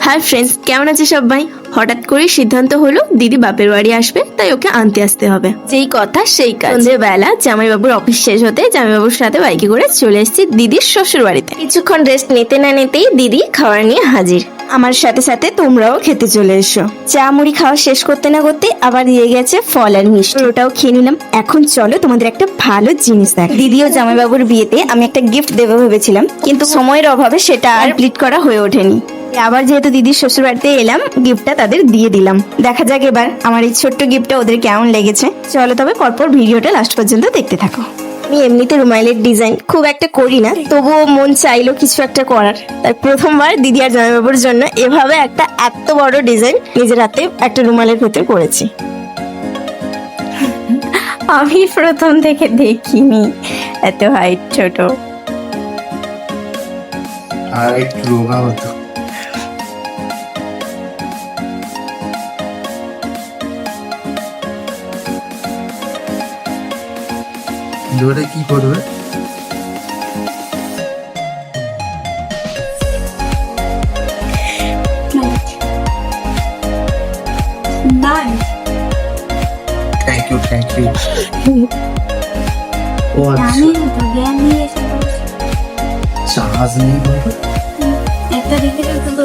Hi friends, কেমন আছে সবাই? হঠাৎ করে সিদ্ধান্ত হলো দিদি বাপের বাড়ি আসবে, তাই ওকে আনতে আসতে হবে। যেই কথা সেই কাজ। সন্ধ্যেবেলা জামাইবাবুর অফিস শেষ হতে জামাইবাবুর সাথে বাইকে করে চলে এসেছি দিদির শ্বশুর বাড়িতে। কিছুক্ষণ রেস্ট নিতে না নিতেই দিদি খাবার নিয়ে হাজির। আমার সাথে সাথে তোমরাও খেতে চলে এসো। চা মুড়ি খাওয়া শেষ করতে না করতে আবার দিয়ে গেছে ফল আর মিষ্টি, ওটাও খেয়ে নিলাম। এখন চলো তোমাদের একটা ভালো জিনিস দেখ। দিদি ও জামাইবাবুর বিয়েতে আমি একটা গিফট দেবো ভেবেছিলাম, কিন্তু সময়ের অভাবে সেটা আর কমপ্লিট করা হয়ে ওঠেনি। আবার যেহেতু দিদির শ্বশুর বাড়িতে এলাম, গিফটটা তাদের দিয়ে দিলাম। দেখা যাক এবার আমার এই ছোট্ট গিফটটা ওদের কেমন লেগেছে। চলো তবে পরপর ভিডিওটা লাস্ট পর্যন্ত দেখতে থাকো। আমি এমনিতে রুমাইলের ডিজাইন খুব একটা করি না, তবুও মন চাইলো কিছু একটা করার। তাই প্রথমবার দিদি আর জামাইবাবুর জন্য এভাবে একটা এত বড় ডিজাইন নিজের হাতে একটা রুমালের ভেতর করেছি। আমি প্রথম থেকে দেখিনি এত হাইট ছোট। আর একটু রোগা হতো। দৌড়ে কি করবে? Thank you thank you. ও চার্জ নেই। একটা দেখে তো